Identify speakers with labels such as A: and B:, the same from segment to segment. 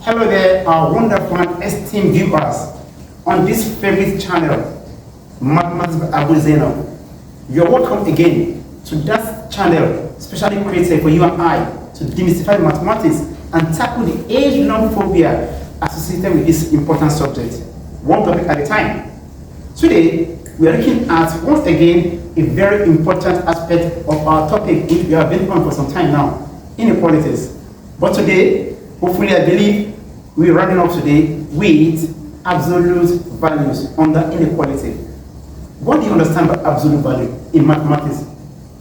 A: Hello there, our wonderful and esteemed viewers on this favorite channel, Mathematics by Abu Zainab. You're welcome again to that channel specially created for you and I to demystify mathematics and tackle the age-long phobia associated with this important subject, one topic at a time. Today, we are looking at, once again, a very important aspect of our topic which we have been on for some time now, inequalities. But today, hopefully I believe we're running up today with absolute values under inequality. What do you understand by absolute value in mathematics?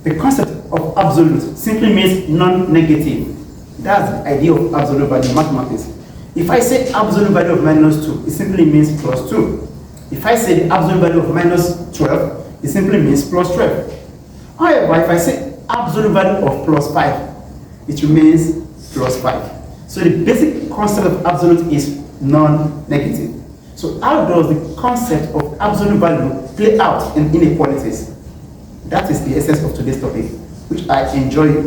A: The concept of absolute simply means non-negative. That's the idea of absolute value in mathematics. If I say absolute value of minus 2, it simply means plus 2. If I say the absolute value of minus 12, it simply means plus 12. However, if I say absolute value of plus 5, it remains plus 5. So the basic concept of absolute is non-negative. So how does the concept of absolute value play out in inequalities? That is the essence of today's topic, which I enjoin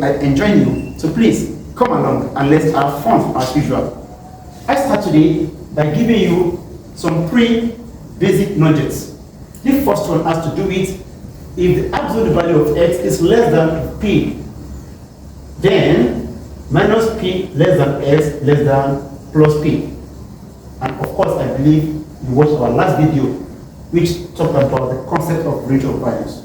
A: you. So please come along and let's have fun as usual. I start today by giving you some three basic nuggets. The first one has to do with if the absolute value of x is less than p, then minus p less than s less than plus p. And of course, I believe you watched our last video which talked about the concept of range of values.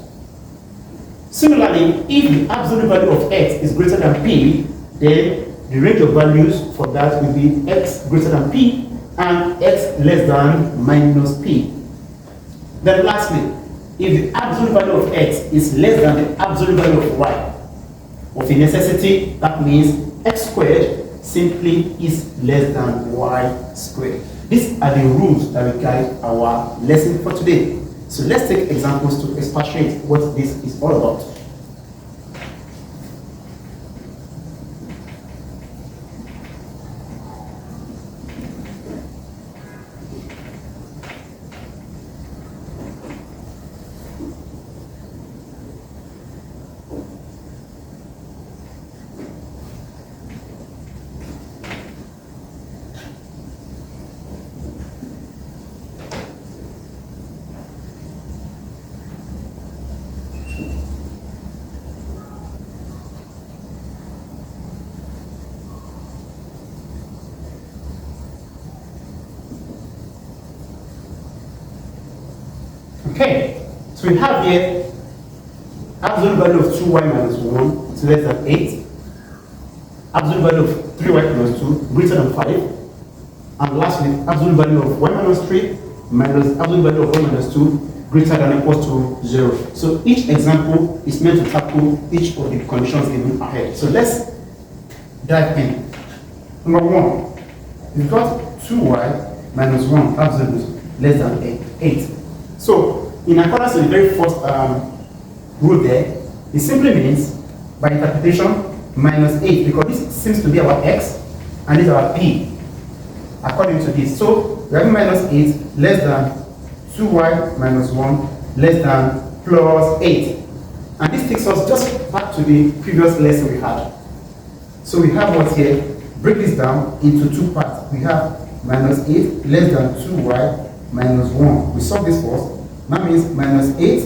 A: Similarly, if the absolute value of x is greater than p, then the range of values for that will be x greater than p and x less than minus p. Then lastly, if the absolute value of x is less than the absolute value of y, of a necessity, that means x squared simply is less than y squared. These are the rules that will guide our lesson for today. So let's take examples to expatiate what this is all about. Okay, so we have here absolute value of 2y minus 1 is less than 8, absolute value of 3y plus 2 greater than 5, and lastly, absolute value of y minus 3 minus absolute value of y minus 2 greater than or equals to 0. So each example is meant to tackle each of the conditions given ahead. So let's dive in. Number 1, we've got 2y minus 1 absolute less than 8. So, in accordance with the very first rule there, it simply means, by interpretation, minus 8, because this seems to be our x, and this is our p, according to this. So, we have minus 8 less than 2y minus 1 less than plus 8. And this takes us just back to the previous lesson we had. So, we have what here, break this down into two parts. We have minus 8 less than 2y minus 1. We solve this first. That means minus 8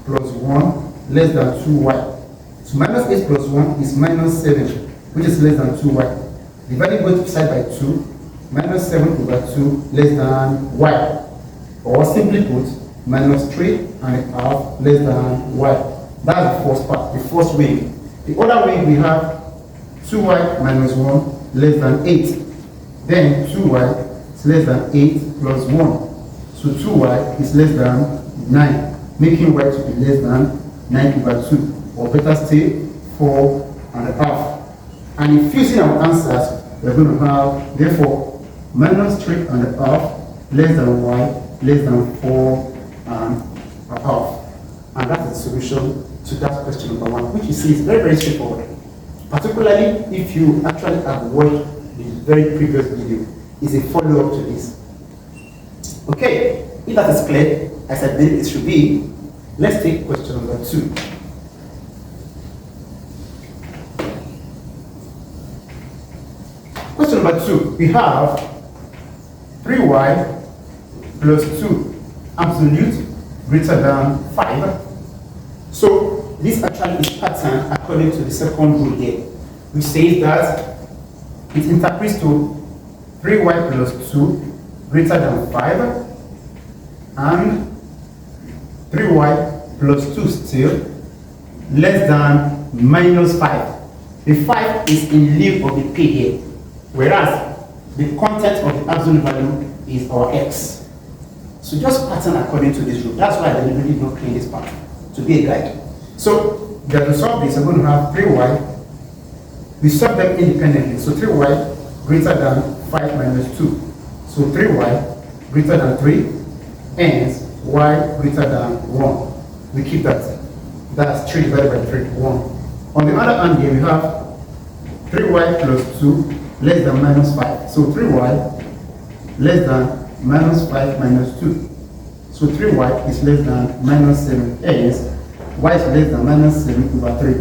A: plus 1 less than 2y. So minus 8 plus 1 is minus 7, which is less than 2y. Dividing both side by 2, minus 7 over 2 less than y. Or simply put, minus 3 and a half less than y. That's the first part, the first way. The other way we have 2y minus 1 less than 8. Then 2y is less than 8 plus 1. So 2y is less than 9, making y to be less than 9 over 2, or better still, 4 and a half. And in fusing our answers, we're going to have, therefore, minus 3 and a half less than y less than 4 and a half. And that's the solution to that question number 1, which you see is very, very straightforward. Particularly if you actually have watched the very previous video, is a follow-up to this. Okay, if that is clear, as I believe it should be, let's take question number 2. Question number number 2, we have 3y plus 2 absolute greater than 5. So this actually is pattern according to the second rule here, which says that it interprets to 3y plus 2 greater than 5 and 3y plus 2 still less than minus 5. The 5 is in lieu of the p here, whereas the content of the absolute value is our x. So just pattern according to this rule. That's why I deliberately don't clean this part to be a guide. So to solve this, I'm going to have 3y. We solve them independently. So 3y greater than 5 minus 2. So 3y greater than 3, hence y greater than 1. We keep that. That's 3 divided by 3, 1. On the other hand here, we have 3y plus 2 less than minus 5. So 3y less than minus 5 minus 2. So 3y is less than minus 7, hence y is less than minus 7 over 3,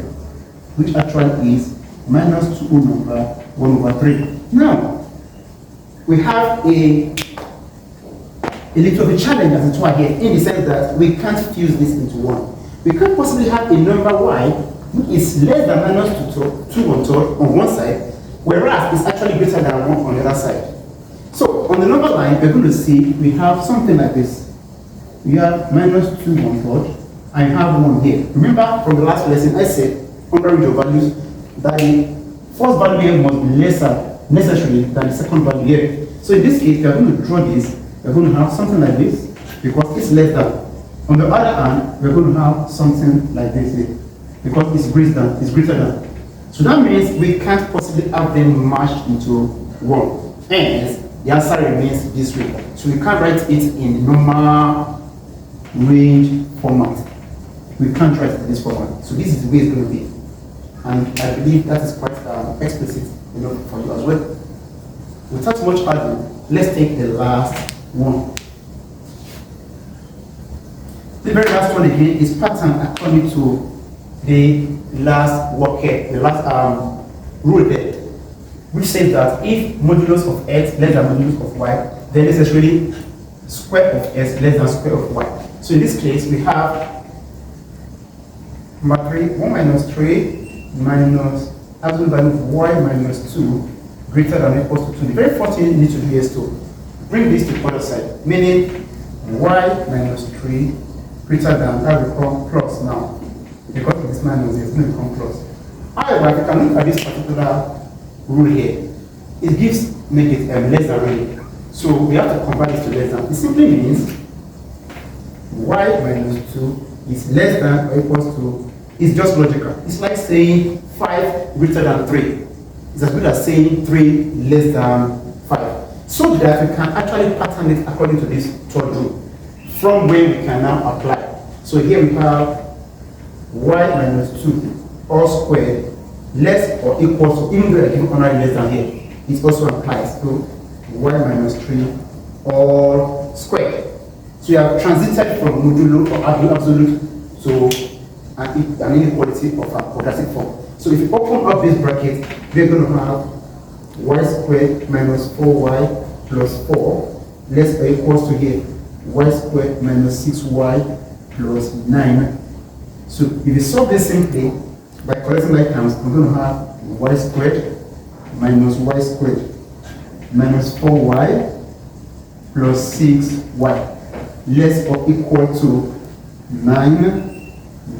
A: which actually is minus 2 over 1 over 3. Now, we have a little bit of a challenge as it were here, in the sense that we can't fuse this into 1. We can't possibly have a number y which is less than minus 2 on one side, whereas it's actually greater than 1 on the other side. So on the number line, we're going to see we have something like this. We have minus 2 1/3, and you have 1 here. Remember from the last lesson, I said under range of values that the first value here must be lesser necessarily than the second value here. So in this case, we are going to draw this. We're going to have something like this because it's less than. On the other hand, we're going to have something like this here because it's greater than. So that means we can't possibly have them mashed into 1. Hence, the answer remains this way. So we can't write it in the normal range format. We can't write it in this format. So this is the way it's going to be. And I believe that is quite explicit for you as well. Without much ado, let's take the last one. The very last one again is pattern according to the last work here, the last rule there, which says that if modulus of x less than modulus of y, then necessarily square of x less than square of y. So in this case, we have number 3, 1 minus 3 minus absolute value of y minus 2 greater than or equal to 2. The very first thing you need to do is to bring this to the other side, meaning y minus 3 greater than, that will become plus now. Because it's minus, it's going to become plus. However, if you can look at this particular rule here, it gives negative less than really. So we have to convert this to less than. It simply means y minus 2 is less than or equals to, it's just logical. It's like saying 5 greater than 3. It's as good as saying 3 less than 5. So that we can actually pattern it according to this third rule, from where we can now apply. So here we have y minus 2 all squared less or equal to, even though I give honorary less than here, it also applies to y minus 3 all squared. So you have transited from modulo or absolute to an inequality of a quadratic form. So if you open up this bracket, we're going to have y squared minus 4y plus 4 less or equals to here y squared minus 6y plus 9. So if you solve this simply by collecting like terms, we're going to have y squared minus y squared minus 4y plus 6y less or equal to 9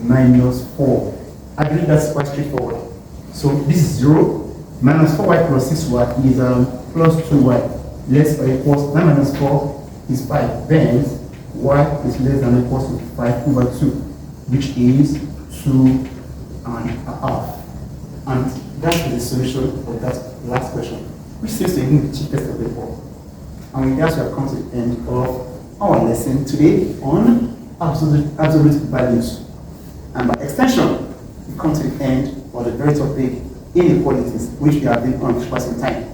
A: minus 4. I believe that's quite straightforward. So this is 0 minus 4y plus 6y is plus 2y less or equals 9 minus 4 is 5. Then y is less than or equals to 5 over 2, which is 2.5. And that is the solution of that last question, which seems to be the cheapest of them all. And with that, we have come to the end of our lesson today on absolute values. And by extension, we come to the end of the very topic, inequalities, which we have been on for quite some time.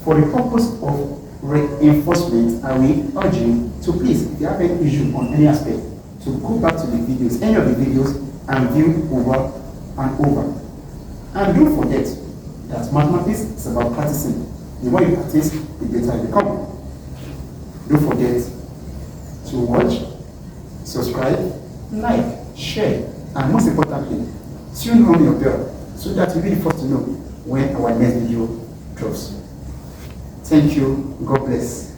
A: For the purpose of reinforcement, I will urge you to please, if you have any issue on any aspect, to go back to the videos, any of the videos, and view over and over. And don't forget, that mathematics is about practicing. The more you practice, the better you become. Don't forget to watch, subscribe, like, share, and most importantly, tune on your bell so that you'll be the first to know when our next video drops. Thank you. God bless.